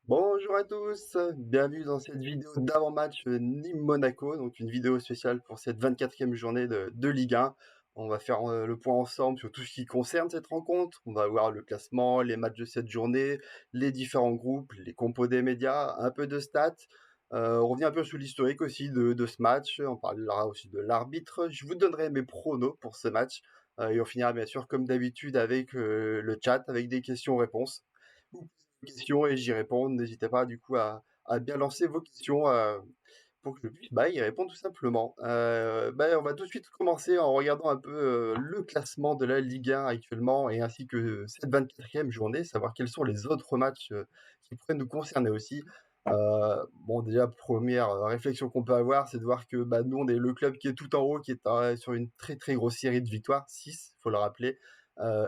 Bonjour à tous, bienvenue dans cette vidéo d'avant-match Nîmes-Monaco, donc une vidéo spéciale pour cette 24e journée de Ligue 1. On va faire le point ensemble sur tout ce qui concerne cette rencontre. On va voir le classement, les matchs de cette journée, les différents groupes, les compos des médias, un peu de stats. On revient un peu sur l'historique aussi de ce match. On parlera aussi de l'arbitre. Je vous donnerai mes pronos pour ce match. Et on finira bien sûr comme d'habitude avec le chat, avec des questions-réponses questions et j'y réponds. N'hésitez pas du coup à bien lancer vos questions pour que je puisse y répondre tout simplement. On va tout de suite commencer en regardant un peu le classement de la Ligue 1 actuellement et ainsi que cette 24e journée, savoir quels sont les autres matchs qui pourraient nous concerner aussi. Bon, déjà, première réflexion qu'on peut avoir, c'est de voir que nous, on est le club qui est tout en haut, qui est sur une très très grosse série de victoires, 6, faut le rappeler,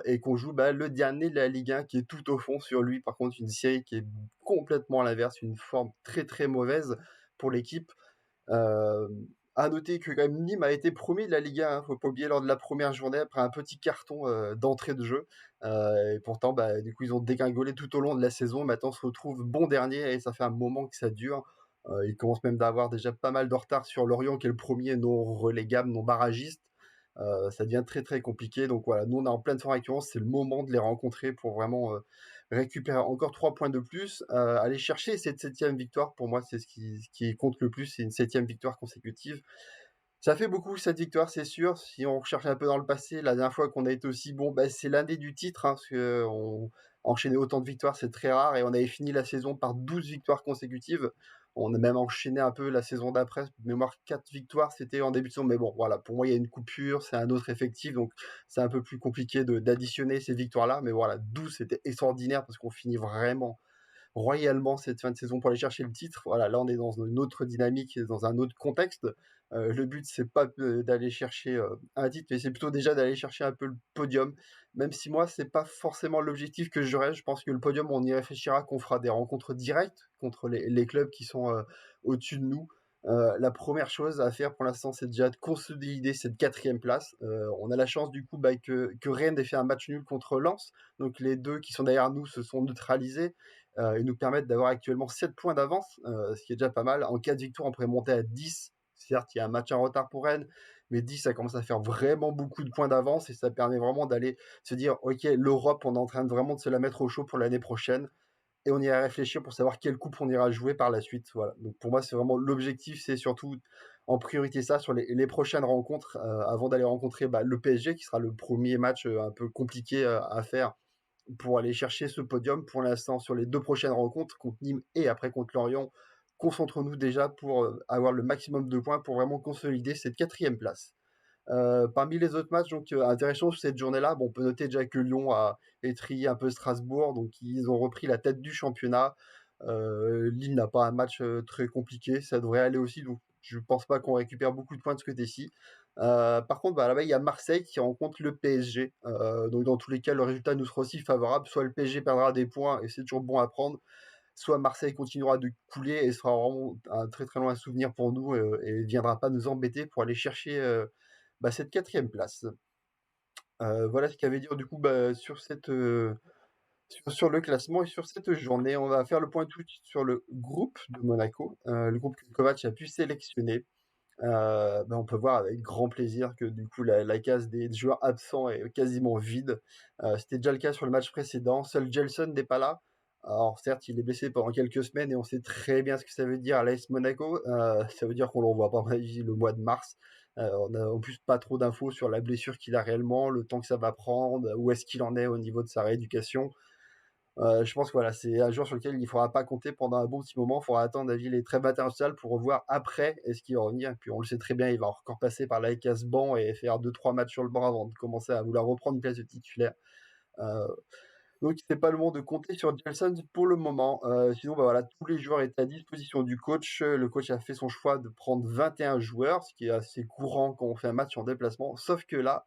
et qu'on joue le dernier de la Ligue 1 qui est tout au fond sur lui. Par contre, une série qui est complètement à l'inverse, une forme très très mauvaise pour l'équipe. Euh, à noter que quand même Nîmes a été promis de la Ligue 1, faut pas oublier lors de la première journée après un petit carton d'entrée de jeu. Et pourtant, du coup, ils ont dégringolé tout au long de la saison. Maintenant, on se retrouve bon dernier et ça fait un moment que ça dure. Ils commencent même d'avoir déjà pas mal de retard sur Lorient, qui est le premier non relégable, non barragiste. Ça devient très très compliqué. Donc voilà, nous on est en pleine forme actuellement, c'est le moment de les rencontrer pour vraiment récupérer encore 3 points de plus, aller chercher cette septième victoire. Pour moi, c'est ce qui compte le plus, c'est une septième victoire consécutive. Ça fait beaucoup cette victoire, c'est sûr. Si on recherche un peu dans le passé, la dernière fois qu'on a été aussi bon, c'est l'année du titre, parce que enchaîner autant de victoires, c'est très rare, et on avait fini la saison par 12 victoires consécutives. On a même enchaîné un peu la saison d'après, mémoire 4 victoires, c'était en début de saison, mais bon, voilà, pour moi, il y a une coupure, c'est un autre effectif, donc c'est un peu plus compliqué d'additionner ces victoires-là, mais voilà, 12, c'était extraordinaire, parce qu'on finit vraiment royalement cette fin de saison pour aller chercher le titre. Voilà, là on est dans une autre dynamique, dans un autre contexte. Le but c'est pas d'aller chercher un titre, mais c'est plutôt déjà d'aller chercher un peu le podium. Même si moi c'est pas forcément l'objectif que j'aurais. Je pense que le podium on y réfléchira, qu'on fera des rencontres directes contre les clubs qui sont au-dessus de nous. La première chose à faire pour l'instant, c'est déjà de consolider cette quatrième place. On a la chance du coup que Rennes ait fait un match nul contre Lens, donc les deux qui sont derrière nous se sont neutralisés et nous permettent d'avoir actuellement 7 points d'avance, ce qui est déjà pas mal. En cas de victoire, on pourrait monter à 10. Certes, il y a un match en retard pour Rennes, mais 10, ça commence à faire vraiment beaucoup de points d'avance et ça permet vraiment d'aller se dire, OK, l'Europe, on est en train de vraiment de se la mettre au chaud pour l'année prochaine et on ira réfléchir pour savoir quelle coupe on ira jouer par la suite. Voilà. Donc pour moi, c'est vraiment l'objectif, c'est surtout en priorité ça sur les prochaines rencontres avant d'aller rencontrer le PSG qui sera le premier match un peu compliqué à faire pour aller chercher ce podium. Pour l'instant, sur les deux prochaines rencontres, contre Nîmes et après contre Lorient, concentrons-nous déjà pour avoir le maximum de points pour vraiment consolider cette quatrième place. Parmi les autres matchs donc intéressants sur cette journée-là, on peut noter déjà que Lyon a étrié un peu Strasbourg, donc ils ont repris la tête du championnat. Lille n'a pas un match très compliqué, ça devrait aller aussi, donc je pense pas qu'on récupère beaucoup de points de ce côté-ci. Par contre, là-bas, il y a Marseille qui rencontre le PSG. Donc dans tous les cas, le résultat nous sera aussi favorable. Soit le PSG perdra des points et c'est toujours bon à prendre, soit Marseille continuera de couler et sera vraiment un très très loin souvenir pour nous et ne viendra pas nous embêter pour aller chercher cette quatrième place. Voilà ce qu'il y avait à dire du coup sur sur le classement et sur cette journée. On va faire le point tout de suite sur le groupe de Monaco, le groupe que Kovac a pu sélectionner. On peut voir avec grand plaisir que du coup la case des joueurs absents est quasiment vide. C'était déjà le cas sur le match précédent. Seul Gelson n'est pas là. Alors certes, il est blessé pendant quelques semaines et on sait très bien ce que ça veut dire à l'AS Monaco. Ça veut dire qu'on ne le revoit pas le mois de mars. On a en plus pas trop d'infos sur la blessure qu'il a réellement, le temps que ça va prendre, où est-ce qu'il en est au niveau de sa rééducation. Je pense que voilà, c'est un joueur sur lequel il ne faudra pas compter pendant un bon petit moment. Il faudra attendre les trêves internationales pour revoir après est-ce qu'il va revenir. Et puis on le sait très bien, il va encore passer par la case banc et faire 2-3 matchs sur le banc avant de commencer à vouloir reprendre une place de titulaire. Euh, donc c'est pas le moment de compter sur Gelson pour le moment. Sinon, voilà, tous les joueurs étaient à disposition du coach. Le coach a fait son choix de prendre 21 joueurs, ce qui est assez courant quand on fait un match en déplacement. Sauf que là,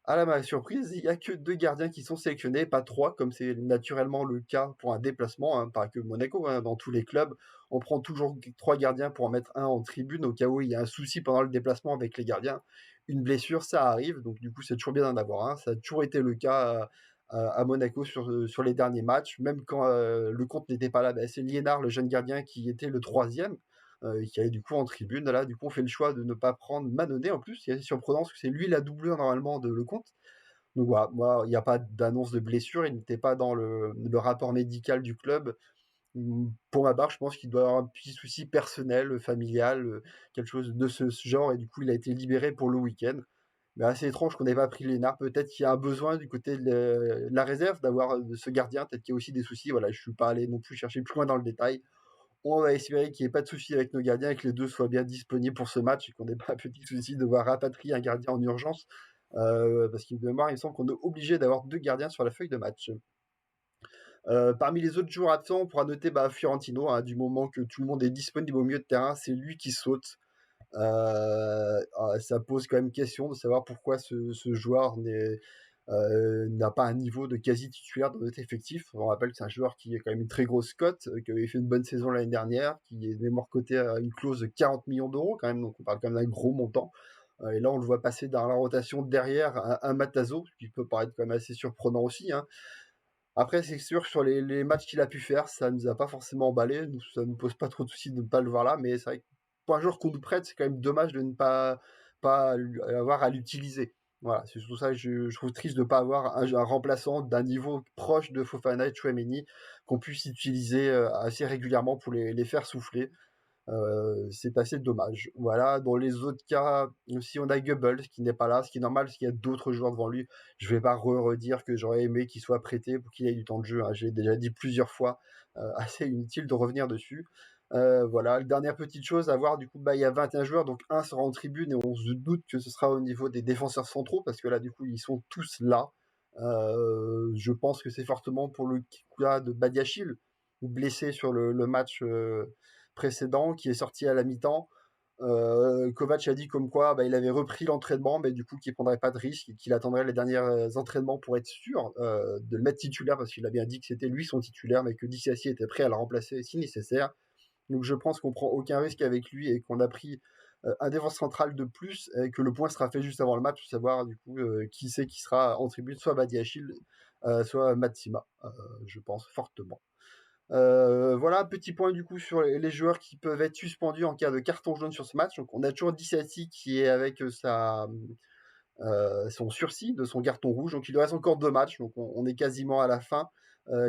à ma surprise, il n'y a que 2 gardiens qui sont sélectionnés, pas 3, comme c'est naturellement le cas pour un déplacement, hein, pas que Monaco, hein, dans tous les clubs. On prend toujours 3 gardiens pour en mettre un en tribune au cas où il y a un souci pendant le déplacement avec les gardiens. Une blessure, ça arrive, donc du coup c'est toujours bien d'en avoir un. Ça a toujours été le cas à Monaco sur les derniers matchs. Même quand le compte n'était pas là, bah, c'est Liénard, le jeune gardien, qui était le troisième, qui allait du coup en tribune. Là, du coup, on fait le choix de ne pas prendre Mannonnet en plus. C'est assez surprenant parce que c'est lui la doublure normalement de Lecomte. Donc voilà, moi, il n'y a pas d'annonce de blessure, il n'était pas dans le rapport médical du club. Pour ma part, je pense qu'il doit avoir un petit souci personnel, familial, quelque chose de ce genre, et du coup, il a été libéré pour le week-end. Mais assez étrange qu'on n'ait pas pris Lénard. Peut-être qu'il y a un besoin du côté de la réserve d'avoir ce gardien. Peut-être qu'il y a aussi des soucis. Voilà, je ne suis pas allé non plus chercher plus loin dans le détail. On va espérer qu'il n'y ait pas de soucis avec nos gardiens et que les deux soient bien disponibles pour ce match et qu'on n'ait pas un petit souci de devoir rapatrier un gardien en urgence. Parce qu'il de mémoire, il me semble qu'on est obligé d'avoir deux gardiens sur la feuille de match. Parmi les autres joueurs absents, on pourra noter Fiorentino, hein, du moment que tout le monde est disponible au milieu de terrain, c'est lui qui saute. Ça pose quand même question de savoir pourquoi ce joueur n'a pas un niveau de quasi titulaire dans notre effectif. On rappelle que c'est un joueur qui a quand même une très grosse cote, qui avait fait une bonne saison l'année dernière, qui est mémoire coté à une clause de 40 millions d'euros quand même, donc on parle quand même d'un gros montant. Et là, on le voit passer dans la rotation derrière un Matazo, ce qui peut paraître quand même assez surprenant aussi, hein. Après, c'est sûr, sur les matchs qu'il a pu faire, ça nous a pas forcément emballé. Nous, ça nous pose pas trop de soucis de ne pas le voir là, mais c'est vrai que pour un joueur qu'on nous prête, c'est quand même dommage de ne pas avoir à l'utiliser. Voilà, c'est surtout ça que je trouve triste de ne pas avoir un remplaçant d'un niveau proche de Fofana et Tchouaméni qu'on puisse utiliser assez régulièrement pour les faire souffler. C'est assez dommage. Voilà, dans les autres cas, aussi on a Goebbels qui n'est pas là, ce qui est normal parce qu'il y a d'autres joueurs devant lui. Je vais pas redire que j'aurais aimé qu'il soit prêté pour qu'il ait du temps de jeu, hein. J'ai déjà dit plusieurs fois, assez inutile de revenir dessus. Voilà, dernière petite chose à voir, du coup, il y a 21 joueurs, donc un sera en tribune et on se doute que ce sera au niveau des défenseurs centraux parce que là, du coup, ils sont tous là. Je pense que c'est fortement pour le cas de Badiachil, blessé sur le match précédent, qui est sorti à la mi-temps. Kovac a dit comme quoi il avait repris l'entraînement, mais du coup qu'il prendrait pas de risque et qu'il attendrait les derniers entraînements pour être sûr de le mettre titulaire, parce qu'il a bien dit que c'était lui son titulaire, mais que Dissassi était prêt à le remplacer si nécessaire. Donc je pense qu'on prend aucun risque avec lui et qu'on a pris un défense central de plus et que le point sera fait juste avant le match pour savoir du coup qui c'est qui sera en tribune, soit Badiachil, soit Matsima, je pense fortement. Voilà, petit point du coup sur les joueurs qui peuvent être suspendus en cas de carton jaune sur ce match. Donc on a toujours Dissati qui est avec son sursis de son carton rouge. Donc il lui reste encore 2 matchs, donc on est quasiment à la fin.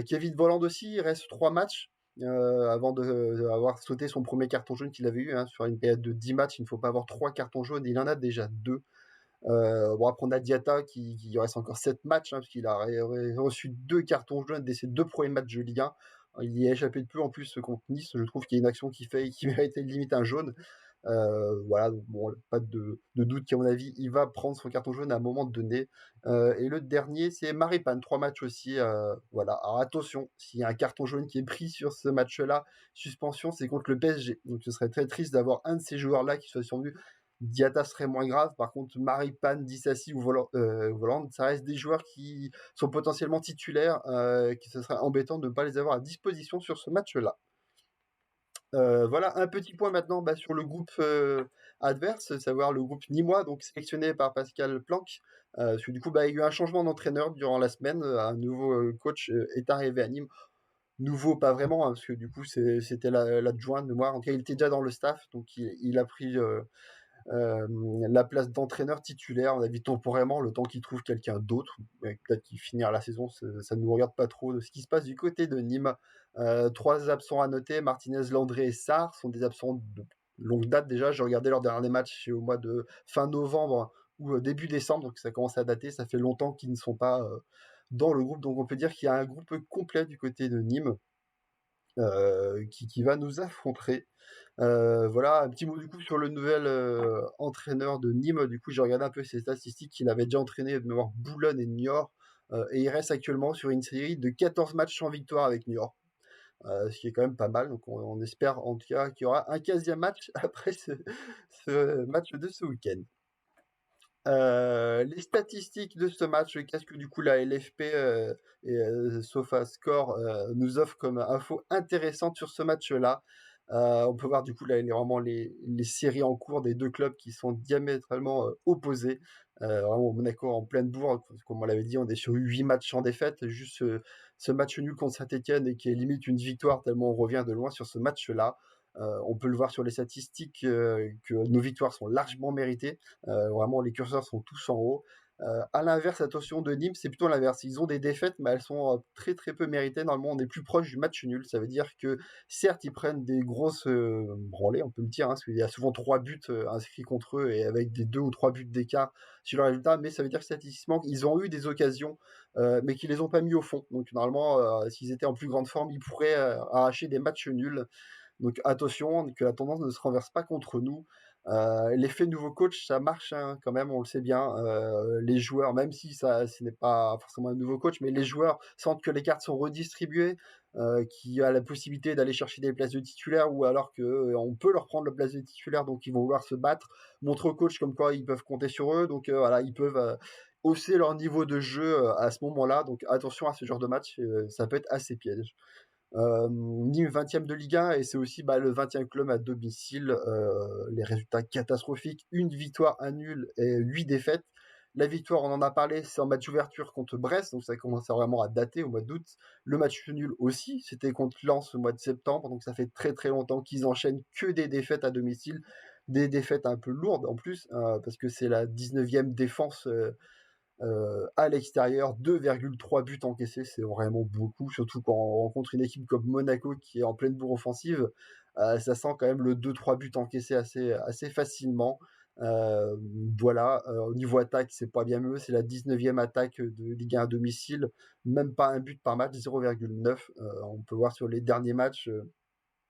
Kevin Volland aussi, il reste 3 matchs avant d'avoir sauté son premier carton jaune qu'il avait eu, hein. Sur une période de 10 matchs, il ne faut pas avoir 3 cartons jaunes, il en a déjà 2. Bon, après, on a Diatta qui reste encore 7 matchs, hein, parce qu'il aurait reçu 2 cartons jaunes dès ses 2 premiers matchs de Ligue 1. Il y a échappé de peu en plus contre Nice. Je trouve qu'il y a une action qui méritait limite un jaune. Voilà, donc bon, pas de doute qu'à mon avis, il va prendre son carton jaune à un moment donné. Et le dernier, c'est Maripane, 3 matchs aussi. Voilà, alors attention, s'il y a un carton jaune qui est pris sur ce match-là, suspension, c'est contre le PSG. Donc ce serait très triste d'avoir un de ces joueurs-là qui soit survu. Diatta serait moins grave. Par contre, Maripane, Dissassi ou Voland, ça reste des joueurs qui sont potentiellement titulaires, qui ce serait embêtant de ne pas les avoir à disposition sur ce match-là. Voilà, un petit point maintenant sur le groupe adverse, savoir le groupe nîmois, donc sélectionné par Pascal Planck. Parce que du coup, il y a eu un changement d'entraîneur durant la semaine. Un nouveau coach est arrivé à Nîmes. Nouveau, pas vraiment, hein, parce que du coup, c'était l'adjoint de mémoire. En tout cas, il était déjà dans le staff, donc il a pris euh, la place d'entraîneur titulaire, on a vu temporairement le temps qu'il trouve quelqu'un d'autre. Peut-être qu'il finira la saison, ça ne nous regarde pas trop de ce qui se passe du côté de Nîmes. 3 absents à noter, Martinez, Landré et Sarr sont des absents de longue date déjà. J'ai regardé leur dernier match au mois de fin novembre ou début décembre, donc ça commence à dater. Ça fait longtemps qu'ils ne sont pas dans le groupe, donc on peut dire qu'il y a un groupe complet du côté de Nîmes qui va nous affronter. Voilà, un petit mot du coup sur le nouvel entraîneur de Nîmes. Du coup, j'ai regardé un peu ses statistiques. Il avait déjà entraîné de mémoire Boulogne et Niort. Et il reste actuellement sur une série de 14 matchs sans victoire avec Niort. Ce qui est quand même pas mal. Donc on espère en tout cas qu'il y aura un 15e match après ce match de ce week-end. Les statistiques de ce match, qu'est-ce que du coup la LFP et SofaScore nous offrent comme info intéressante sur ce match-là. On peut voir du coup là vraiment les séries en cours des deux clubs qui sont diamétralement opposés. Vraiment Monaco en pleine bourre, comme on l'avait dit, on est sur 8 matchs sans défaite. Juste ce match nul contre Saint-Étienne et qui est limite une victoire tellement on revient de loin sur ce match-là. On peut le voir sur les statistiques que nos victoires sont largement méritées. Vraiment, les curseurs sont tous en haut. À l'inverse, attention de Nîmes, c'est plutôt l'inverse. Ils ont des défaites, mais elles sont très très peu méritées. Normalement, on est plus proche du match nul. Ça veut dire que certes, ils prennent des grosses branlées, on peut le dire, hein, parce qu'il y a souvent 3 buts inscrits contre eux et avec des 2 ou 3 buts d'écart sur le résultat, mais ça veut dire que statistiquement, ils ont eu des occasions, mais qu'ils les ont pas mis au fond. Donc normalement, s'ils étaient en plus grande forme, ils pourraient arracher des matchs nuls. Donc attention que la tendance ne se renverse pas contre nous. L'effet nouveau coach, ça marche hein, quand même, on le sait bien. Les joueurs, même si ce n'est pas forcément un nouveau coach, mais les joueurs sentent que les cartes sont redistribuées, qu'il y a la possibilité d'aller chercher des places de titulaires, ou alors qu'on peut leur prendre la place de titulaire, donc ils vont vouloir se battre, montre au coach comme quoi ils peuvent compter sur eux. Donc voilà, ils peuvent hausser leur niveau de jeu à ce moment-là. Donc attention à ce genre de match, ça peut être assez piège. Nîmes 20e de Ligue 1 et c'est aussi le 20e club à domicile. Les résultats catastrophiques, une victoire, un nul et 8 défaites. La victoire, on en a parlé, c'est en match d'ouverture contre Brest, donc ça commence vraiment à dater au mois d'août. Le match nul aussi, c'était contre Lens au mois de septembre, donc ça fait très très longtemps qu'ils enchaînent que des défaites à domicile, des défaites un peu lourdes en plus, parce que c'est la 19e défense à l'extérieur, 2,3 buts encaissés, c'est vraiment beaucoup, surtout quand on rencontre une équipe comme Monaco qui est en pleine bourre offensive. Ça sent quand même le 2-3 buts encaissés assez facilement. Euh, voilà, au niveau attaque, c'est pas bien mieux, c'est la 19e attaque de Ligue 1 à domicile, même pas un but par match, 0,9. On peut voir sur les derniers matchs,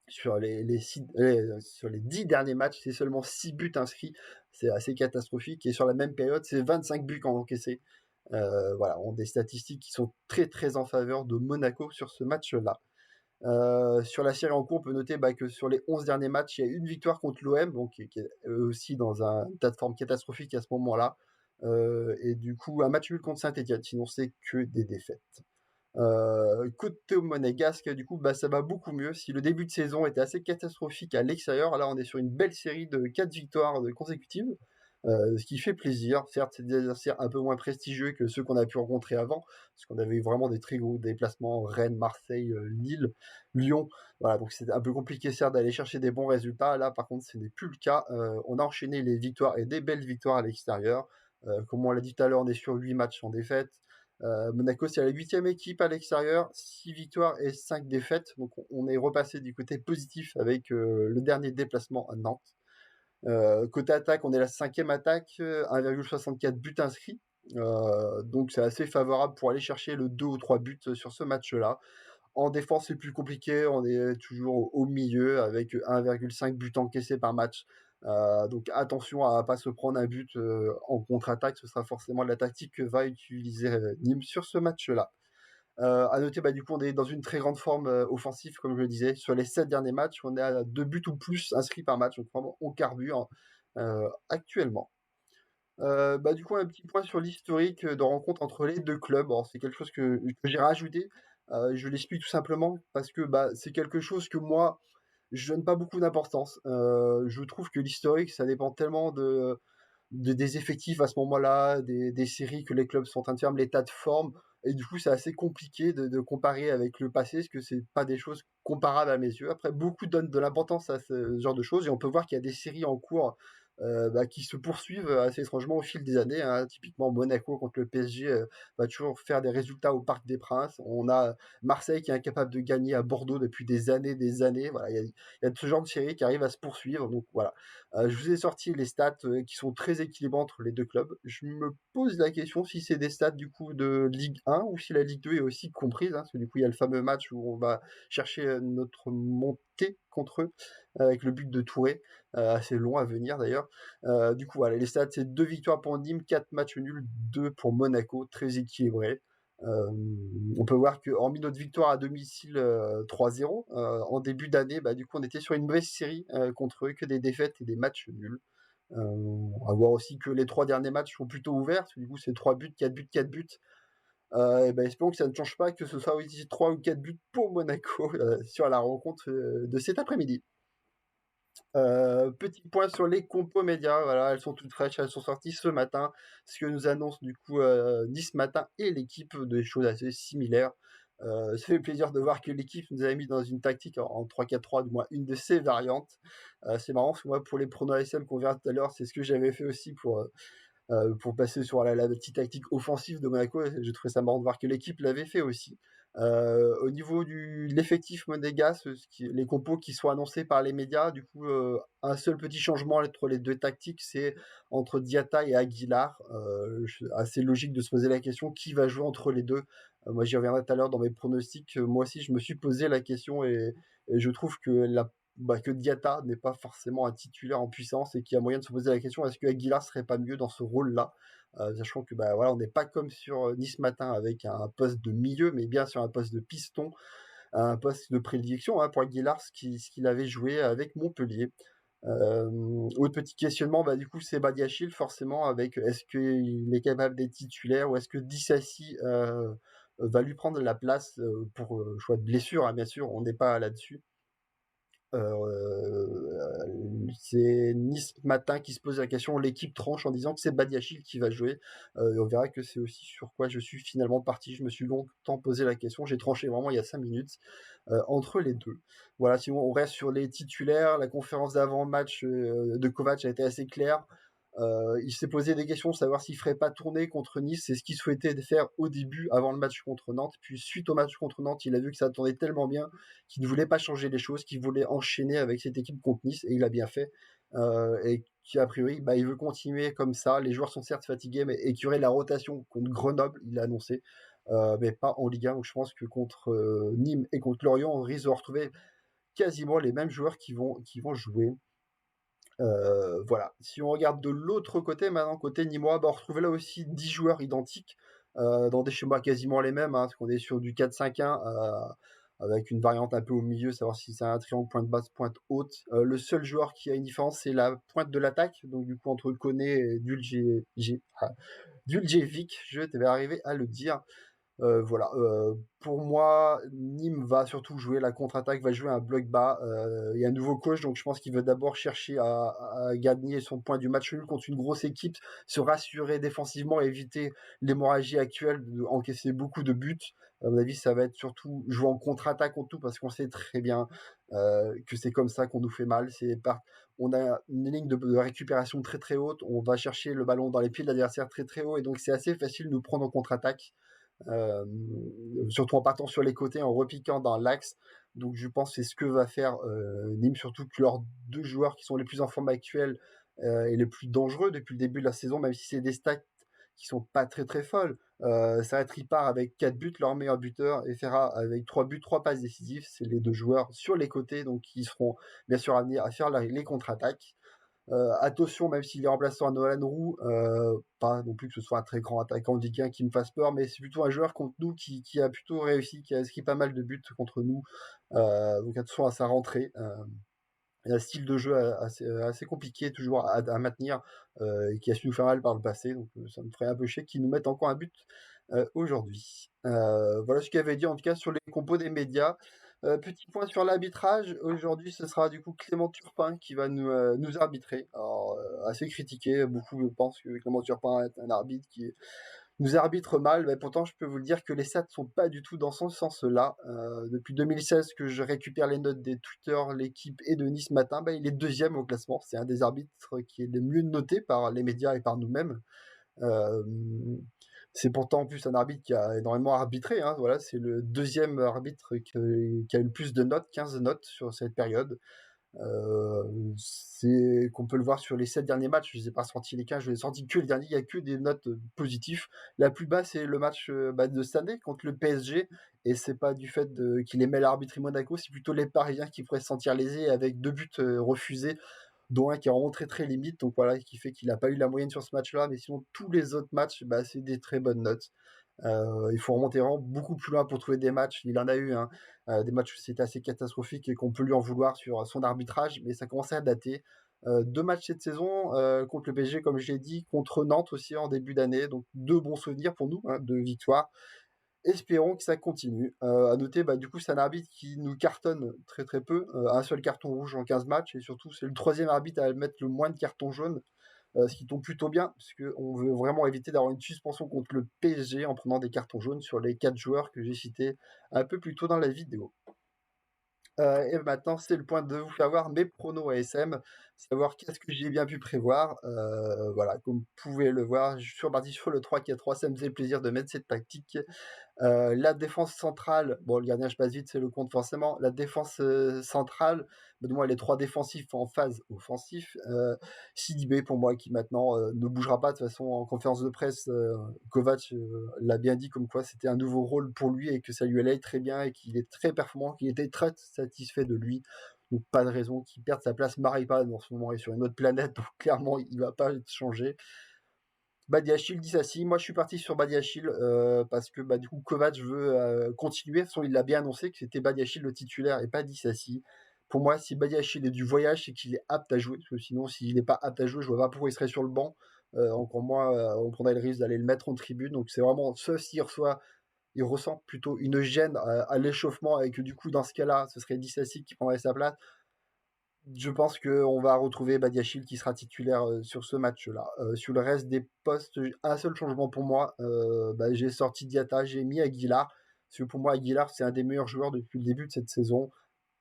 sur les 10 derniers matchs, c'est seulement 6 buts inscrits. C'est assez catastrophique. Et sur la même période, c'est 25 buts encaissés. Voilà, on a des statistiques qui sont très très en faveur de Monaco sur ce match-là. Sur la série en cours, on peut noter que sur les 11 derniers matchs, il y a une victoire contre l'OM, donc qui est aussi dans un tas de forme catastrophique à ce moment-là. Et du coup, un match nul contre Saint-Etienne, sinon c'est que des défaites. Côté monégasque, du coup, ça va beaucoup mieux. Si le début de saison était assez catastrophique à l'extérieur, là, on est sur une belle série de 4 victoires consécutives, ce qui fait plaisir. Certes, c'est des adversaires un peu moins prestigieux que ceux qu'on a pu rencontrer avant, parce qu'on avait eu vraiment des très gros déplacements, Rennes, Marseille, Lille, Lyon. Voilà, donc c'est un peu compliqué, certes, d'aller chercher des bons résultats. Là, par contre, ce n'est plus le cas. On a enchaîné les victoires et des belles victoires à l'extérieur. Comme on l'a dit tout à l'heure, on est sur 8 matchs en défaite. Monaco, c'est la 8e équipe à l'extérieur, 6 victoires et 5 défaites. Donc on est repassé du côté positif avec le dernier déplacement à Nantes. Côté attaque, on est la 5e attaque, 1,64 buts inscrits. Donc c'est assez favorable pour aller chercher le 2 ou 3 buts sur ce match-là. En défense, c'est plus compliqué. On est toujours au milieu avec 1,5 buts encaissés par match. Donc attention à ne pas se prendre un but en contre-attaque. Ce sera forcément la tactique que va utiliser Nîmes sur ce match-là. À noter, du coup, on est dans une très grande forme offensive, comme je le disais. Sur les 7 derniers matchs, on est à 2 buts ou plus inscrits par match. Donc vraiment, on carbure actuellement. Du coup, un petit point sur l'historique de rencontre entre les deux clubs. Alors, c'est quelque chose que j'ai rajouté. Je l'explique tout simplement parce que c'est quelque chose que moi, je donne pas beaucoup d'importance. Je trouve que l'historique, ça dépend tellement des effectifs à ce moment-là, des séries que les clubs sont en train de faire, l'état de forme. Et du coup, c'est assez compliqué de comparer avec le passé, parce que c'est pas des choses comparables à mes yeux. Après, beaucoup donnent de l'importance à ce genre de choses, et on peut voir qu'il y a des séries en cours qui se poursuivent assez étrangement au fil des années, hein. Typiquement, Monaco contre le PSG va toujours faire des résultats au Parc des Princes. On a Marseille qui est incapable de gagner à Bordeaux depuis des années, des années. Voilà, il y a ce genre de séries qui arrivent à se poursuivre. Donc voilà, je vous ai sorti les stats qui sont très équilibrés entre les deux clubs. Je me pose la question si c'est des stats du coup de Ligue 1 ou si la Ligue 2 est aussi comprise, hein, parce que du coup il y a le fameux match où on va chercher notre montée contre eux avec le but de Touré, assez long à venir d'ailleurs. Du coup voilà, les stats c'est 2 victoires pour Nîmes, 4 matchs nuls, 2 pour Monaco, très équilibré. Euh, on peut voir que hormis notre victoire à domicile 3-0 en début d'année, du coup on était sur une mauvaise série contre eux, que des défaites et des matchs nuls. On va voir aussi que les 3 derniers matchs sont plutôt ouverts, parce que du coup c'est 3 buts, 4 buts, 4 buts. Espérons que ça ne change pas, que ce soit aussi 3 ou 4 buts pour Monaco sur la rencontre de cet après-midi. Petit point sur les compos médias, voilà, elles sont toutes fraîches, elles sont sorties ce matin. Ce que nous annonce du coup Nice Matin et l'équipe, des choses assez similaires. Ça fait plaisir de voir que l'équipe nous a mis dans une tactique en 3-4-3, du moins une de ses variantes. C'est marrant parce que moi, pour les pronos ASM qu'on verra tout à l'heure, c'est ce que j'avais fait aussi pour passer sur la petite tactique offensive de Monaco. J'ai trouvé ça marrant de voir que l'équipe l'avait fait aussi. Au niveau de l'effectif monégasque, les compos qui sont annoncés par les médias, du coup, un seul petit changement entre les deux tactiques, c'est entre Diatta et Aguilar. Assez logique de se poser la question qui va jouer entre les deux. Moi, j'y reviendrai tout à l'heure dans mes pronostics. Moi aussi, je me suis posé la question et je trouve que Diatta n'est pas forcément un titulaire en puissance et qu'il y a moyen de se poser la question est-ce que Aguilar serait pas mieux dans ce rôle-là, sachant que voilà, on n'est pas comme sur Nice Matin avec un poste de milieu, mais bien sur un poste de piston, un poste de prédilection pour Aguilar, ce qu'il avait joué avec Montpellier. Autre petit questionnement, du coup, c'est Badiachil, forcément, avec est-ce qu'il est capable d'être titulaire ou est-ce que Dissassi va lui prendre la place pour choix de blessure, bien sûr, on n'est pas là-dessus. C'est Nice Matin qui se pose la question. L'équipe tranche en disant que c'est Badiachil qui va jouer. On verra que c'est aussi sur quoi je suis finalement parti. Je me suis longtemps posé la question. J'ai tranché vraiment il y a 5 minutes entre les deux. Voilà, si on reste sur les titulaires, la conférence d'avant-match de Kovac a été assez claire. Il s'est posé des questions, savoir s'il ferait pas tourner contre Nice. C'est ce qu'il souhaitait faire au début, avant le match contre Nantes. Puis suite au match contre Nantes, il a vu que ça tournait tellement bien qu'il ne voulait pas changer les choses, qu'il voulait enchaîner avec cette équipe contre Nice, et il a bien fait. Et qu'a priori, il veut continuer comme ça. Les joueurs sont certes fatigués, mais et qu'il y aurait la rotation contre Grenoble, il l'a annoncé, mais pas en Ligue 1. Donc je pense que contre Nîmes et contre Lorient, on risque de retrouver quasiment les mêmes joueurs qui vont jouer. Voilà. Si on regarde de l'autre côté, maintenant, côté Nîmois, on retrouve là aussi 10 joueurs identiques, dans des schémas quasiment les mêmes, parce qu'on est sur du 4-5-1, avec une variante un peu au milieu, savoir si c'est un triangle pointe basse, pointe haute. Le seul joueur qui a une différence, c'est la pointe de l'attaque, donc du coup entre Koné et Duljevic, je vais arriver à le dire. Voilà, pour moi, Nîmes va surtout jouer la contre-attaque, va jouer un bloc bas. Il y a un nouveau coach, donc je pense qu'il veut d'abord chercher à gagner son point du match nul contre une grosse équipe, se rassurer défensivement, éviter l'hémorragie actuelle, encaisser beaucoup de buts. À mon avis, ça va être surtout jouer en contre-attaque contre tout, parce qu'on sait très bien que c'est comme ça qu'on nous fait mal. On a une ligne de récupération très très haute, on va chercher le ballon dans les pieds de l'adversaire très très haut, et donc c'est assez facile de nous prendre en contre-attaque. Euh, Surtout en partant sur les côtés, en repiquant dans l'axe. Donc je pense que c'est ce que va faire Nîmes, surtout que leurs deux joueurs qui sont les plus en forme actuelle et les plus dangereux depuis le début de la saison, même si c'est des stats qui sont pas très très folles. Ça va être Ripard avec 4 buts, leur meilleur buteur, et Ferra avec 3 buts, 3 passes décisives. C'est les deux joueurs sur les côtés, donc qui seront bien sûr amenés à faire les contre-attaques. Attention, même s'il est remplaçant à Nolan Roux, pas non plus que ce soit un très grand attaquant de Ligue 1 qui me fasse peur, mais c'est plutôt un joueur contre nous qui a plutôt réussi, qui a inscrit pas mal de buts contre nous. Donc attention à sa rentrée. Il a un style de jeu assez compliqué toujours à maintenir et qui a su nous faire mal par le passé. Donc ça me ferait un peu chier qu'ils nous mettent encore un but aujourd'hui. Voilà ce qu'il avait dit en tout cas sur les compos des médias. Petit point sur l'arbitrage. Aujourd'hui, ce sera du coup Clément Turpin qui va nous arbitrer. Alors, assez critiqué. Beaucoup pensent que Clément Turpin est un arbitre qui nous arbitre mal, mais pourtant je peux vous le dire que les stats sont pas du tout dans ce sens-là. Depuis 2016 que je récupère les notes des Twitter, l'équipe et de Nice Matin, il est deuxième au classement. C'est un des arbitres qui est le mieux noté par les médias et par nous-mêmes. Euh, c'est pourtant en plus un arbitre qui a énormément arbitré. Voilà, c'est le deuxième arbitre qui a eu le plus de notes, 15 notes sur cette période. C'est qu'on peut le voir sur les 7 derniers matchs. Je ne les ai pas sortis les 15, je les ai sortis que le dernier. Il n'y a que des notes positives. La plus basse, c'est le match de cette année contre le PSG. Et c'est pas du fait qu'il aimait l'arbitre Monaco, c'est plutôt les Parisiens qui pourraient se sentir lésés avec 2 buts refusés, dont un qui est vraiment très très limite. Donc voilà, qui fait qu'il n'a pas eu la moyenne sur ce match-là. Mais sinon, tous les autres matchs, c'est des très bonnes notes. Il faut remonter vraiment beaucoup plus loin pour trouver des matchs. Il en a eu des matchs où c'était assez catastrophique et qu'on peut lui en vouloir sur son arbitrage, mais ça commençait à dater. 2 matchs cette saison contre le PSG, comme je l'ai dit, contre Nantes aussi en début d'année. Donc 2 bons souvenirs pour nous, 2 victoires. Espérons que ça continue. À noter, du coup, c'est un arbitre qui nous cartonne très, très peu. Un seul carton rouge en 15 matchs et surtout, c'est le 3e arbitre à mettre le moins de cartons jaunes, ce qui tombe plutôt bien parce qu'on veut vraiment éviter d'avoir une suspension contre le PSG en prenant des cartons jaunes sur les 4 joueurs que j'ai cités un peu plus tôt dans la vidéo. Et maintenant, c'est le point de vous faire voir mes pronos ASM, savoir qu'est-ce que j'ai bien pu prévoir. Voilà, comme vous pouvez le voir, je suis reparti sur le 3-4-3, ça me faisait plaisir de mettre cette tactique. La défense centrale, bon, le gardien, je passe vite, c'est le compte forcément. La défense centrale, de moi, les 3 défensifs en phase offensif. Sidibé, pour moi, qui maintenant ne bougera pas. De toute façon, en conférence de presse, Kovac l'a bien dit, comme quoi c'était un nouveau rôle pour lui et que ça lui allait très bien et qu'il est très performant, qu'il était très satisfait de lui. Donc, pas de raison qu'il perde sa place. Maripane, en ce moment, est sur une autre planète, donc clairement, il ne va pas changer. Badiachil dit ça si. Moi, je suis parti sur Badiachil parce que du coup, Kovac veut continuer. De toute façon, il l'a bien annoncé que c'était Badiachil le titulaire et pas Dissassi. Pour moi, si Badiachil est du voyage, c'est qu'il est apte à jouer. Parce que sinon, s'il n'est pas apte à jouer, je vois pas pourquoi il serait sur le banc. Encore moins, on prendrait le risque d'aller le mettre en tribune. Donc, c'est vraiment ce s'il reçoit, il ressent plutôt une gêne à l'échauffement et que du coup, dans ce cas-là, ce serait Dissassi qui prendrait sa place. Je pense qu'on va retrouver Badiachil qui sera titulaire sur ce match-là. Sur le reste des postes, un seul changement pour moi. J'ai sorti Diatta, j'ai mis Aguilar. Parce que pour moi, Aguilar, c'est un des meilleurs joueurs depuis le début de cette saison.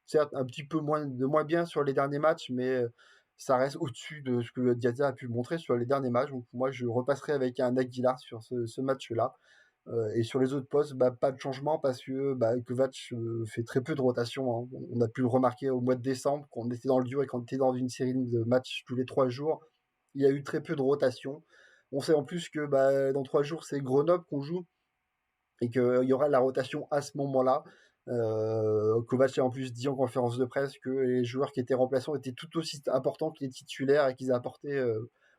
Certes, un petit peu moins bien sur les derniers matchs, mais ça reste au-dessus de ce que Diatta a pu montrer sur les derniers matchs. Donc moi, je repasserai avec un Aguilar sur ce match-là. Et sur les autres postes, pas de changement parce que Kovac fait très peu de rotation, hein. On a pu le remarquer au mois de décembre, quand on était dans le dur et quand on était dans une série de matchs tous les 3 jours. Il y a eu très peu de rotation. On sait en plus que dans 3 jours, c'est Grenoble qu'on joue et qu'il y aura la rotation à ce moment-là. Kovac a en plus dit en conférence de presse que les joueurs qui étaient remplaçants étaient tout aussi importants que les titulaires et qu'ils apportaient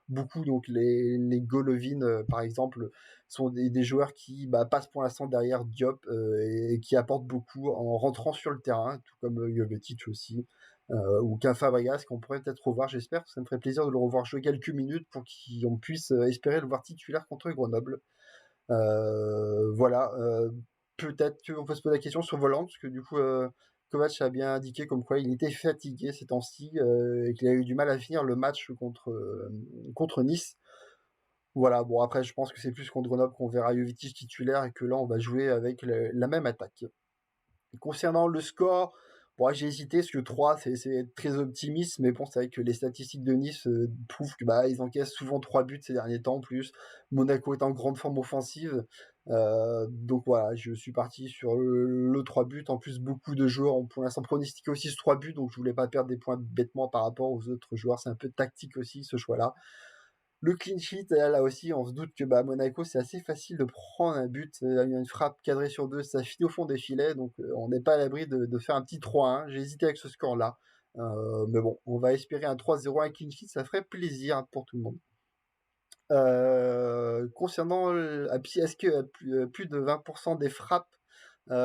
beaucoup. Donc les Golovin, par exemple, sont des joueurs qui passent pour l'instant derrière Diop et qui apportent beaucoup en rentrant sur le terrain, tout comme Jovetic aussi. Ou qu'un Fabregas qu'on pourrait peut-être revoir, j'espère. Ça me ferait plaisir de le revoir jouer quelques minutes pour qu'on puisse espérer le voir titulaire contre Grenoble. Voilà, peut-être qu'on peut se poser la question sur Volant, parce que du coup, Kovac a bien indiqué comme quoi il était fatigué ces temps-ci et qu'il a eu du mal à finir le match contre Nice. Voilà, bon après je pense que c'est plus contre Grenoble qu'on verra Jovetic titulaire et que là on va jouer avec la même attaque. Concernant le score, bon, j'ai hésité parce que 3, c'est très optimiste, mais bon, c'est vrai que les statistiques de Nice prouvent que ils encaissent souvent 3 buts ces derniers temps en plus. Monaco est en grande forme offensive. Donc voilà, je suis parti sur le 3 buts. En plus, beaucoup de joueurs ont pour l'instant pronostiqué aussi ce 3 buts, donc je voulais pas perdre des points bêtement par rapport aux autres joueurs. C'est un peu tactique aussi ce choix-là. Le clean sheet, là aussi, on se doute que Monaco, c'est assez facile de prendre un but. Une frappe cadrée sur 2, ça finit au fond des filets. Donc, on n'est pas à l'abri de faire un petit 3-1. J'ai hésité avec ce score-là. Mais bon, on va espérer un 3-0, un clean sheet. Ça ferait plaisir pour tout le monde. Concernant, est-ce que plus de 20% des frappes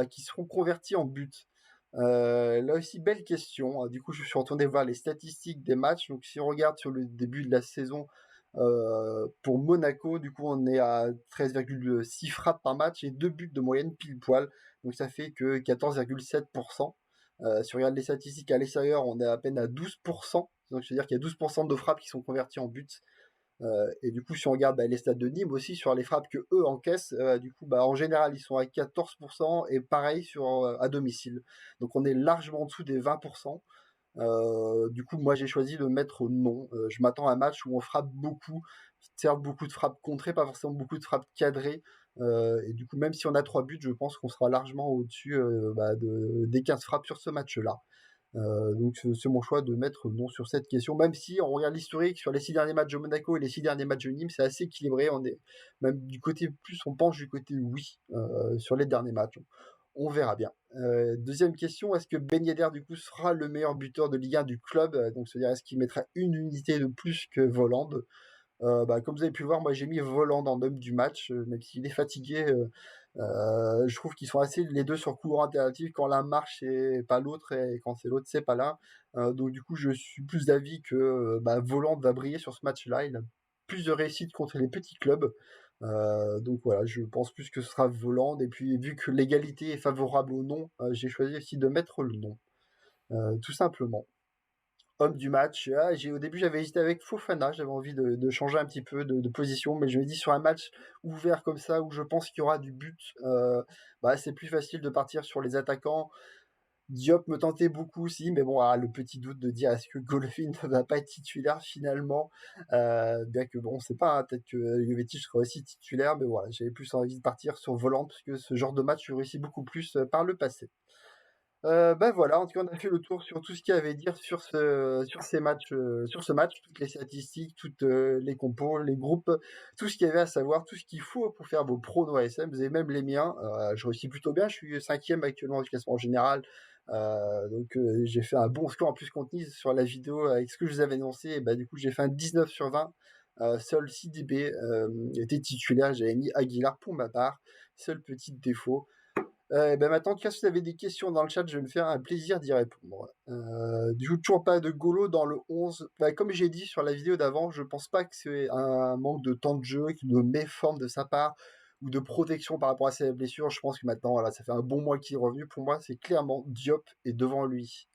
qui seront converties en but? Là aussi, belle question. Du coup, je suis retourné voir les statistiques des matchs. Donc, si on regarde sur le début de la saison, pour Monaco, du coup, on est à 13,6 frappes par match et 2 buts de moyenne pile poil. Donc, ça fait que 14,7%. Si on regarde les statistiques à l'extérieur, on est à peine à 12%. Donc, c'est-à-dire qu'il y a 12% de frappes qui sont converties en buts. Et du coup, si on regarde les stats de Nîmes aussi sur les frappes que eux encaissent, du coup, en général, ils sont à 14% et pareil à domicile. Donc, on est largement en dessous des 20%. Du coup, moi, j'ai choisi de mettre non. Je m'attends à un match où on frappe beaucoup, certes beaucoup de frappes contrées, pas forcément beaucoup de frappes cadrées. Et du coup, même si on a 3 buts, je pense qu'on sera largement au-dessus des 15 frappes sur ce match-là. Donc c'est mon choix de mettre non sur cette question, même si on regarde l'historique sur les 6 derniers matchs de Monaco et les 6 derniers matchs de Nîmes, c'est assez équilibré. On est même du côté plus, on penche du côté oui sur les derniers matchs. On verra bien. Deuxième question, est-ce que Ben Yedder du coup sera le meilleur buteur de Ligue 1 du club? Donc c'est-à-dire est-ce qu'il mettra une unité de plus que Voland? Comme vous avez pu le voir, moi j'ai mis Voland en homme du match, même s'il est fatigué. Je trouve qu'ils sont assez les deux sur courant alternatif. Quand l'un marche, c'est pas l'autre, et quand c'est l'autre, c'est pas l'un. Donc du coup, je suis plus d'avis que Voland va briller sur ce match-là. Il a plus de réussite contre les petits clubs. Donc voilà, je pense plus que ce sera Voland et puis vu que l'égalité est favorable au non, j'ai choisi aussi de mettre le non, tout simplement. Homme du match, au début j'avais hésité avec Fofana, j'avais envie de changer un petit peu de position, mais je me dis sur un match ouvert comme ça, où je pense qu'il y aura du but, c'est plus facile de partir sur les attaquants. Diop me tentait beaucoup aussi, mais bon, le petit doute de dire est-ce que Golovin ne va pas être titulaire finalement, bien que bon, c'est pas, hein, peut-être que Jovetic sera aussi titulaire, mais voilà, j'avais plus envie de partir sur Volant, parce que ce genre de match, je réussis beaucoup plus par le passé. Voilà, en tout cas, on a fait le tour sur tout ce qu'il y avait à dire sur ces matchs, sur ce match, toutes les statistiques, toutes les compos, les groupes, tout ce qu'il y avait à savoir, tout ce qu'il faut pour faire vos pronos ASM. Vous avez même les miens. Je réussis plutôt bien. Je suis cinquième actuellement du classement général. Donc j'ai fait un bon score en plus contenu sur la vidéo avec ce que je vous avais annoncé. Et du coup, j'ai fait un 19 sur 20. Seul CDB était titulaire. J'avais mis Aguilar pour ma part. Seul petit défaut. Maintenant, en tout cas, si vous avez des questions dans le chat, je vais me faire un plaisir d'y répondre. Du coup, toujours pas de Golo dans le 11. Comme j'ai dit sur la vidéo d'avant, je pense pas que c'est un manque de temps de jeu, de méforme de sa part, ou de protection par rapport à ses blessures. Je pense que maintenant, voilà, ça fait un bon mois qu'il est revenu. Pour moi, c'est clairement Diop est devant lui.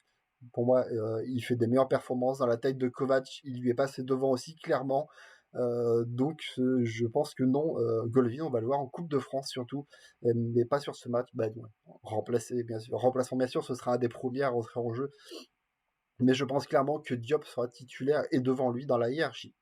Pour moi, il fait des meilleures performances dans la tête de Kovac. Il lui est passé devant aussi, clairement. Donc, je pense que non, Golovin, on va le voir en Coupe de France surtout, mais pas sur ce match. Remplacé, bien sûr. Remplaçant, bien sûr, ce sera un des premiers à rentrer en jeu. Mais je pense clairement que Diop sera titulaire et devant lui dans la hiérarchie.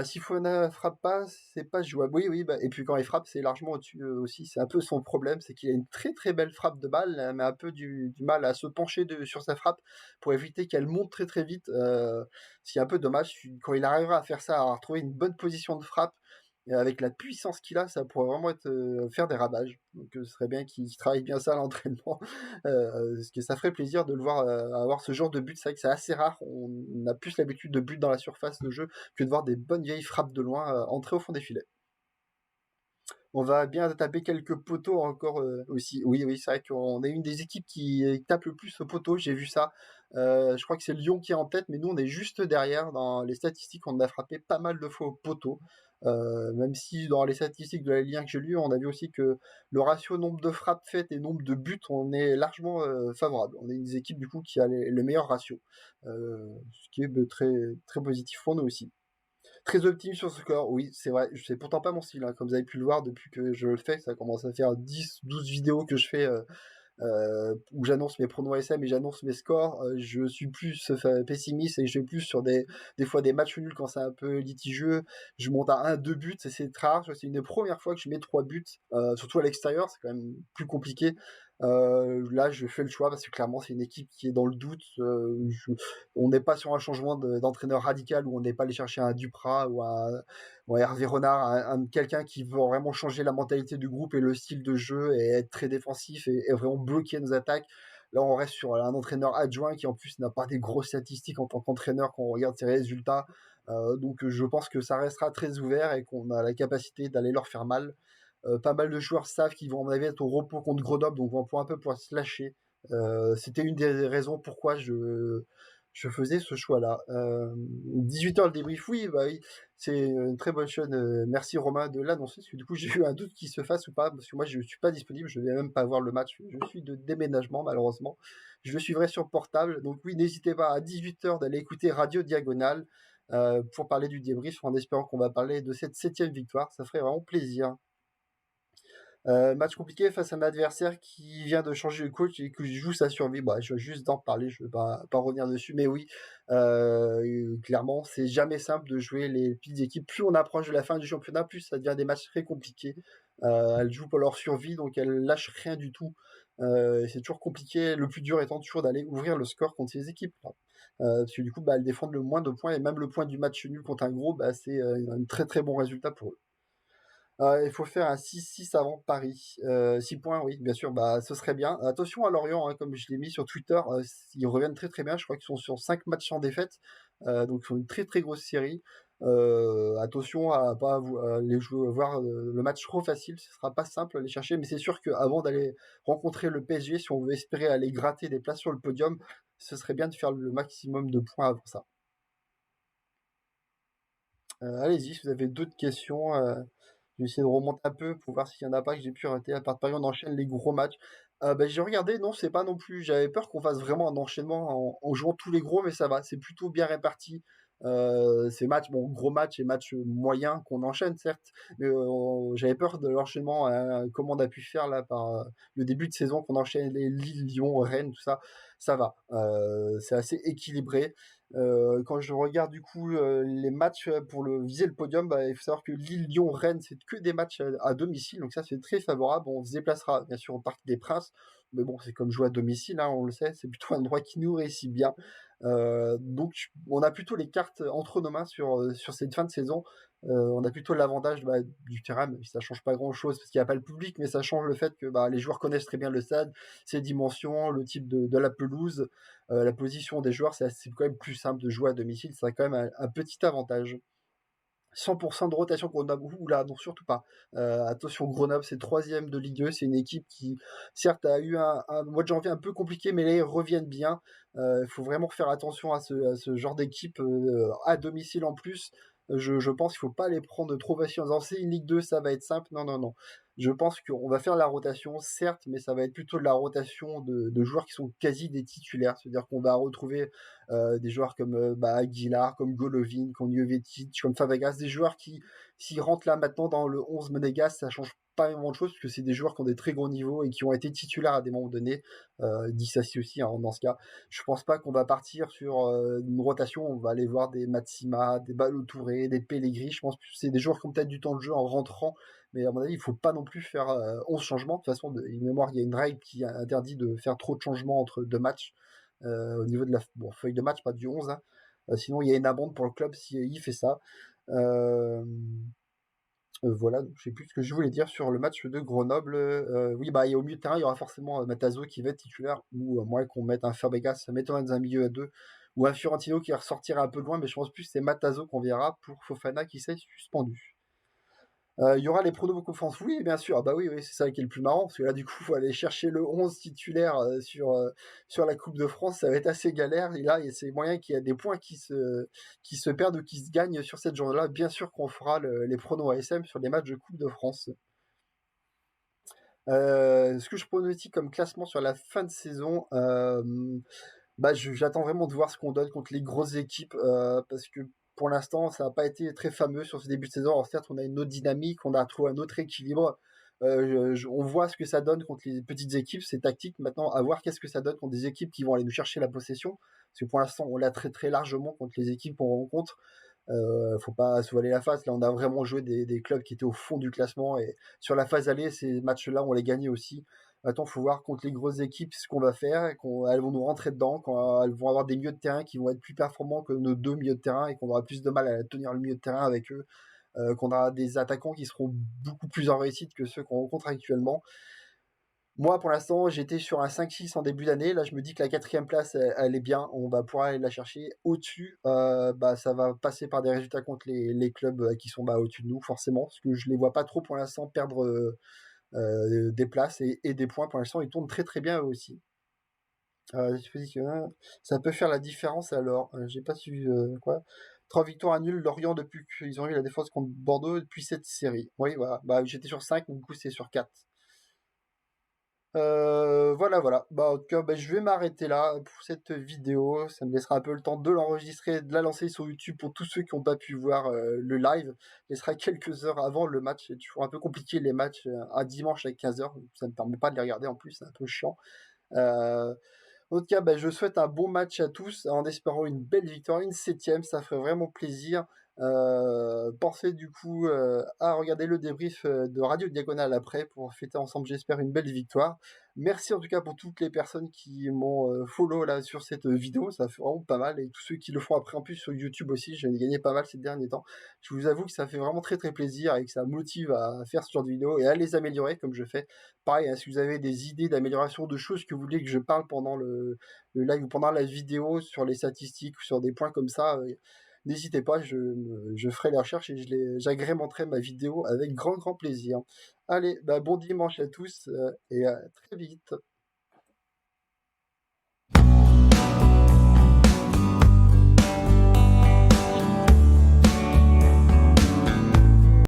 Si Fofana frappe pas, c'est pas jouable. Oui, oui, et puis quand il frappe, c'est largement au-dessus aussi. C'est un peu son problème, c'est qu'il a une très très belle frappe de balle, mais un peu du mal à se pencher sur sa frappe pour éviter qu'elle monte très très vite. Ce qui est un peu dommage. Quand il arrivera à faire ça, à retrouver une bonne position de frappe, et avec la puissance qu'il a, ça pourrait vraiment faire des ravages. Donc ce serait bien qu'il travaille bien ça à l'entraînement, parce que ça ferait plaisir de le voir avoir ce genre de but. C'est vrai que c'est assez rare. On a plus l'habitude de buts dans la surface de jeu que de voir des bonnes vieilles frappes de loin entrer au fond des filets. On va bien taper quelques poteaux encore aussi. Oui, oui, c'est vrai qu'on est une des équipes qui tape le plus au poteau, j'ai vu ça. Je crois que c'est Lyon qui est en tête, mais nous on est juste derrière. Dans les statistiques, on a frappé pas mal de fois au poteau. Même si dans les statistiques de la Ligue 1 que j'ai lu, on a vu aussi que le ratio nombre de frappes faites et nombre de buts, on est largement favorable. On est une des équipes du coup qui a le meilleur ratio, ce qui est très, très positif pour nous aussi. Très optimiste sur ce score, oui, c'est vrai. C'est pourtant pas mon style, hein. Comme vous avez pu le voir depuis que je le fais, ça commence à faire 10-12 vidéos que je fais où j'annonce mes pronos SM et j'annonce mes scores. Je suis plus pessimiste et je vais plus sur des fois des matchs nuls quand c'est un peu litigieux. Je monte à 1-2 buts, c'est très rare. C'est une des premières fois que je mets 3 buts, surtout à l'extérieur, c'est quand même plus compliqué. Là, je fais le choix parce que clairement, c'est une équipe qui est dans le doute. On n'est pas sur un changement d'entraîneur radical où on n'est pas allé chercher un Duprat ou un Hervé Renard, quelqu'un qui veut vraiment changer la mentalité du groupe et le style de jeu et être très défensif et vraiment bloquer nos attaques. Là, on reste sur un entraîneur adjoint qui en plus n'a pas des grosses statistiques en tant qu'entraîneur quand on regarde ses résultats. Donc je pense que ça restera très ouvert et qu'on a la capacité d'aller leur faire mal. Pas mal de joueurs savent qu'ils vont, à mon avis, être au repos contre Grenoble, donc vont un peu pouvoir se lâcher. C'était une des raisons pourquoi je faisais ce choix-là. 18h le débrief, oui, oui, c'est une très bonne chose. Merci Romain de l'annoncer, parce que du coup j'ai eu un doute qu'il se fasse ou pas, parce que moi je ne suis pas disponible, je ne vais même pas voir le match. Je suis de déménagement malheureusement. Je le suivrai sur portable, donc oui, n'hésitez pas à 18h d'aller écouter Radio Diagonale pour parler du débrief, en espérant qu'on va parler de cette 7e victoire. Ça ferait vraiment plaisir. Match compliqué face à un adversaire qui vient de changer de coach et qui joue sa survie. Je vais juste en parler, je ne vais pas revenir dessus, mais oui, clairement, c'est jamais simple de jouer les petites équipes. Plus on approche de la fin du championnat, plus ça devient des matchs très compliqués. Elles jouent pour leur survie, donc elles lâchent rien du tout. C'est toujours compliqué. Le plus dur étant toujours d'aller ouvrir le score contre ces équipes-là. Parce que du coup, elles défendent le moins de points et même le point du match nul contre un gros, c'est un très très bon résultat pour eux. Il faut faire un 6-6 avant Paris. 6 points, oui, bien sûr, ce serait bien. Attention à Lorient, hein, comme je l'ai mis sur Twitter, ils reviennent très très bien. Je crois qu'ils sont sur 5 matchs sans défaite, donc ils font une très très grosse série. Attention à pas les jouer, voir le match trop facile, ce sera pas simple à aller chercher, mais c'est sûr qu'avant d'aller rencontrer le PSG, si on veut espérer aller gratter des places sur le podium, ce serait bien de faire le maximum de points avant ça. Allez-y, si vous avez d'autres questions, je vais essayer de remonter un peu pour voir s'il y en a pas que j'ai pu rater. À part Paris, on enchaîne les gros matchs. J'ai regardé, non, c'est pas non plus. J'avais peur qu'on fasse vraiment un enchaînement en jouant tous les gros, mais ça va, c'est plutôt bien réparti. Ces matchs, bon, gros matchs et matchs moyens qu'on enchaîne, certes, mais j'avais peur de l'enchaînement, comme on a pu faire là par le début de saison, qu'on enchaîne les Lille, Lyon, Rennes, tout ça. Ça va. C'est assez équilibré. Quand je regarde du coup les matchs pour viser le podium, il faut savoir que Lille, Lyon, Rennes, c'est que des matchs à domicile, donc ça c'est très favorable. On se déplacera bien sûr au Parc des Princes, mais bon, c'est comme jouer à domicile, hein, on le sait, c'est plutôt un endroit qui nous réussit bien. Donc on a plutôt les cartes entre nos mains sur cette fin de saison. On a plutôt l'avantage du terrain, même si ça change pas grand-chose parce qu'il n'y a pas le public, mais ça change le fait que les joueurs connaissent très bien le stade, ses dimensions, le type de la pelouse, la position des joueurs. C'est quand même plus simple de jouer à domicile, ça a quand même un petit avantage. 100% de rotation Grenoble, oula, non, surtout pas. Attention, Grenoble, c'est troisième de Ligue 2, c'est une équipe qui, certes, a eu un mois de janvier un peu compliqué, mais là, ils reviennent bien. Il faut vraiment faire attention à ce genre d'équipe à domicile en plus. Je pense qu'il ne faut pas les prendre trop facilement en disant c'est une Ligue 2, ça va être simple. Non, non, non. Je pense qu'on va faire la rotation, certes, mais ça va être plutôt de la rotation de joueurs qui sont quasi des titulaires. C'est-à-dire qu'on va retrouver des joueurs comme Aguilar, comme Golovin, comme Jovetic, comme Fabregas, des joueurs qui, s'ils rentrent là maintenant dans le 11 monégasque, ça change pas énormément de choses, parce que c'est des joueurs qui ont des très gros niveaux et qui ont été titulaires à des moments donnés. Dissassi aussi, hein, dans ce cas. Je pense pas qu'on va partir sur une rotation, on va aller voir des Matsima, des Balotouré, des Pellegrini. Je pense que c'est des joueurs qui ont peut-être du temps de jeu en rentrant, mais à mon avis, il faut pas non plus faire 11 changements. De toute façon, de mémoire, il y a une règle qui interdit de faire trop de changements entre deux matchs. Au niveau de la feuille de match, pas du 11, hein. Sinon, il y a une amende pour le club s'il fait ça. Euh, voilà, je sais plus ce que je voulais dire sur le match de Grenoble. Oui, et au milieu de terrain, il y aura forcément Matazo qui va être titulaire, ou moins qu'on mette un Fabregas, mettons dans un milieu à deux, ou un Fiorentino qui ressortira un peu de loin, mais je pense plus que c'est Matazo qu'on verra pour Fofana qui s'est suspendu. Il y aura les pronos conférences. Oui, bien sûr. Ah bah oui, oui, c'est ça qui est le plus marrant, parce que là, du coup, il faut aller chercher le 11 titulaire sur la Coupe de France. Ça va être assez galère. Et là, c'est moyen qu'il y a des points qui se perdent ou qui se gagnent sur cette journée-là. Bien sûr qu'on fera les pronos ASM sur les matchs de Coupe de France. Ce que je pronostique comme classement sur la fin de saison, j'attends vraiment de voir ce qu'on donne contre les grosses équipes, parce que pour l'instant, ça n'a pas été très fameux sur ce début de saison. Alors certes, on a une autre dynamique, on a trouvé un autre équilibre. On voit ce que ça donne contre les petites équipes, c'est tactique. Maintenant, à voir qu'est-ce que ça donne contre des équipes qui vont aller nous chercher la possession. Parce que pour l'instant, on l'a très très largement contre les équipes qu'on rencontre. Faut pas se voiler la face. Là, on a vraiment joué des clubs qui étaient au fond du classement. Et sur la phase aller, ces matchs-là, on les gagnait aussi. Maintenant, il faut voir contre les grosses équipes ce qu'on va faire, elles vont nous rentrer dedans, quand elles vont avoir des milieux de terrain qui vont être plus performants que nos deux milieux de terrain et qu'on aura plus de mal à tenir le milieu de terrain avec eux, qu'on aura des attaquants qui seront beaucoup plus en réussite que ceux qu'on rencontre actuellement. Moi, pour l'instant, j'étais sur un 5-6 en début d'année. Là, je me dis que la quatrième place, elle est bien. On va pouvoir aller la chercher. Au-dessus, ça va passer par des résultats contre les clubs qui sont au-dessus de nous, forcément, parce que je les vois pas trop pour l'instant perdre des places et des points. Pour l'instant, ils tournent très très bien eux aussi. Ça peut faire la différence alors. J'ai pas su quoi. 3 victoires à nul, Lorient depuis qu'ils ont eu la défense contre Bordeaux depuis cette série. Oui, voilà. J'étais sur 5, donc du coup c'est sur 4. Voilà, voilà. En tout cas, je vais m'arrêter là pour cette vidéo. Ça me laissera un peu le temps de l'enregistrer, de la lancer sur YouTube pour tous ceux qui n'ont pas pu voir le live. Il sera quelques heures avant le match. C'est toujours un peu compliqué les matchs un dimanche à 15h. Ça ne me permet pas de les regarder en plus, c'est un peu chiant. Euh, En tout cas, je souhaite un bon match à tous en espérant une belle victoire, une septième, ça ferait vraiment plaisir. Pensez du coup à regarder le débrief de Radio Diagonale après pour fêter ensemble, j'espère, une belle victoire. Merci en tout cas pour toutes les personnes qui m'ont follow là sur cette vidéo, ça fait vraiment pas mal. Et tous ceux qui le font après en plus sur YouTube aussi, j'ai gagné pas mal ces derniers temps. Je vous avoue que ça fait vraiment très très plaisir et que ça motive à faire ce genre de vidéo et à les améliorer comme je fais. Pareil, hein, si vous avez des idées d'amélioration, de choses que vous voulez que je parle pendant le live ou pendant la vidéo sur les statistiques ou sur des points comme ça, n'hésitez pas, je ferai les recherches et j'agrémenterai ma vidéo avec grand grand plaisir. Allez, bon dimanche à tous et à très vite.